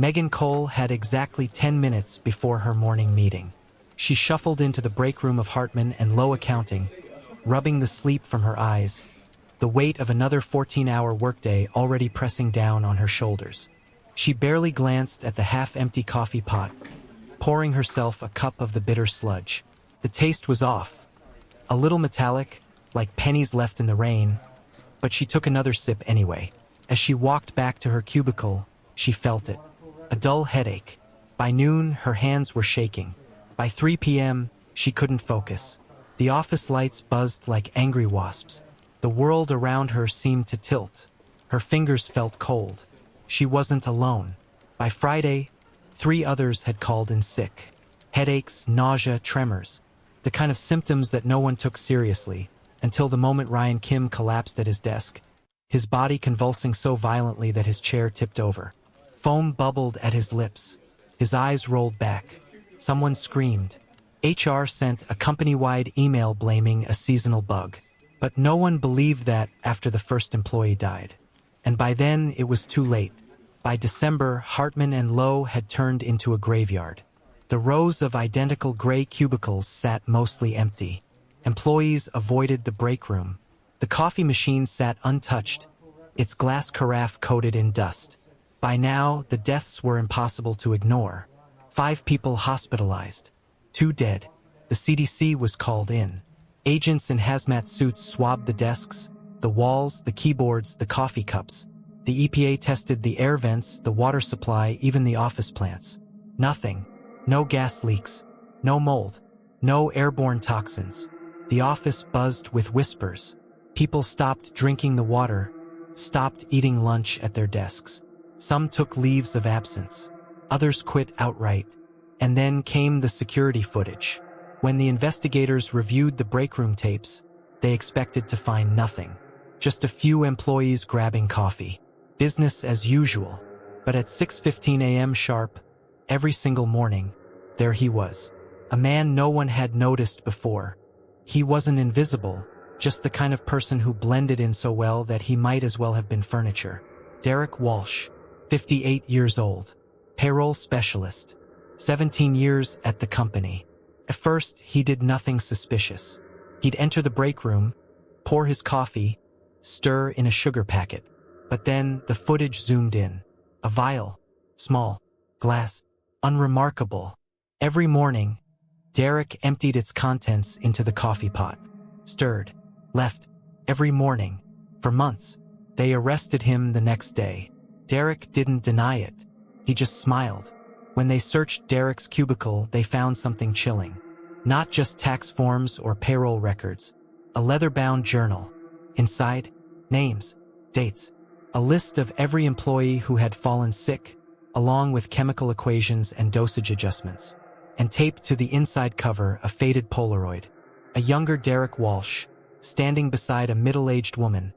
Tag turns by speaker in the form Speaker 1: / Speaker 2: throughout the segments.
Speaker 1: Megan Cole had exactly 10 minutes before her morning meeting. She shuffled into the break room of Hartman and Lowe accounting, rubbing the sleep from her eyes, the weight of another 14-hour workday already pressing down on her shoulders. She barely glanced at the half-empty coffee pot, pouring herself a cup of the bitter sludge. The taste was off, a little metallic, like pennies left in the rain, but she took another sip anyway. As she walked back to her cubicle, she felt it. A dull headache. By noon, her hands were shaking. By 3 p.m., she couldn't focus. The office lights buzzed like angry wasps. The world around her seemed to tilt. Her fingers felt cold. She wasn't alone. By Friday, 3 others had called in sick. Headaches, nausea, tremors. The kind of symptoms that no one took seriously, until the moment Ryan Kim collapsed at his desk, his body convulsing so violently that his chair tipped over. Foam bubbled at his lips. His eyes rolled back. Someone screamed. HR sent a company-wide email blaming a seasonal bug. But no one believed that after the first employee died. And by then, it was too late. By December, Hartman and Lowe had turned into a graveyard. The rows of identical gray cubicles sat mostly empty. Employees avoided the break room. The coffee machine sat untouched, its glass carafe coated in dust. By now, the deaths were impossible to ignore. 5 people hospitalized, 2 dead. The CDC was called in. Agents in hazmat suits swabbed the desks, the walls, the keyboards, the coffee cups. The EPA tested the air vents, the water supply, even the office plants. Nothing. No gas leaks. No mold. No airborne toxins. The office buzzed with whispers. People stopped drinking the water, stopped eating lunch at their desks. Some took leaves of absence. Others quit outright. And then came the security footage. When the investigators reviewed the break room tapes, they expected to find nothing. Just a few employees grabbing coffee. Business as usual. But at 6:15 a.m. sharp, every single morning, there he was. A man no one had noticed before. He wasn't invisible, just the kind of person who blended in so well that he might as well have been furniture. Derek Walsh, 58 years old, payroll specialist, 17 years at the company. At first, he did nothing suspicious. He'd enter the break room, pour his coffee, stir in a sugar packet. But then the footage zoomed in. A vial, small, glass, unremarkable. Every morning, Derek emptied its contents into the coffee pot, stirred, left, every morning. For months, they arrested him the next day. Derek didn't deny it. He just smiled. When they searched Derek's cubicle, they found something chilling. Not just tax forms or payroll records. A leather-bound journal. Inside, names, dates, a list of every employee who had fallen sick, along with chemical equations and dosage adjustments. And taped to the inside cover, a faded Polaroid. A younger Derek Walsh, standing beside a middle-aged woman,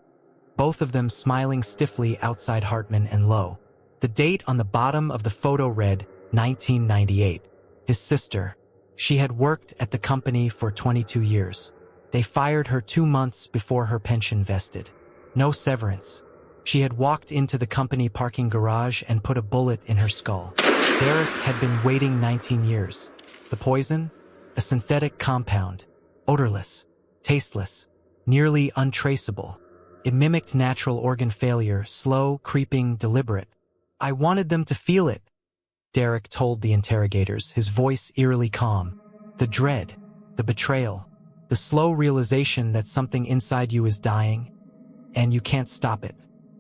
Speaker 1: both of them smiling stiffly outside Hartman and Lowe. The date on the bottom of the photo read 1998. His sister. She had worked at the company for 22 years. They fired her 2 months before her pension vested. No severance. She had walked into the company parking garage and put a bullet in her skull. Derek had been waiting 19 years. The poison? A synthetic compound. Odorless. Tasteless. Nearly untraceable. It mimicked natural organ failure, slow, creeping, deliberate. "I wanted them to feel it," Derek told the interrogators, his voice eerily calm. The dread, the betrayal, the slow realization that something inside you is dying, and you can't stop it.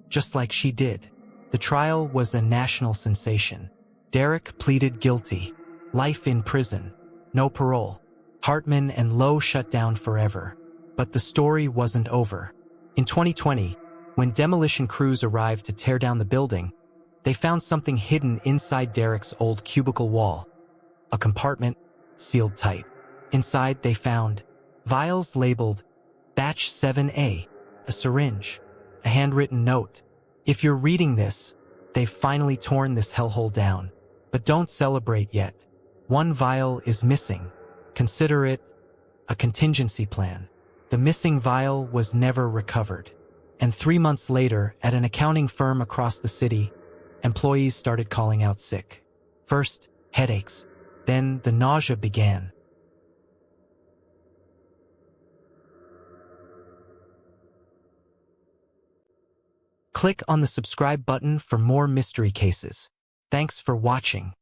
Speaker 1: Just like she did. The trial was a national sensation. Derek pleaded guilty. Life in prison. No parole. Hartman and Lowe shut down forever. But the story wasn't over. In 2020, when demolition crews arrived to tear down the building, they found something hidden inside Derek's old cubicle wall. A compartment, sealed tight. Inside, they found vials labeled Batch 7A, a syringe, a handwritten note. "If you're reading this, they've finally torn this hellhole down. But don't celebrate yet. One vial is missing. Consider it a contingency plan. The missing vial was never recovered. And 3 months later, at an accounting firm across the city, employees started calling out sick. First, headaches. Then the nausea began. Click on the subscribe button for more mystery cases. Thanks for watching.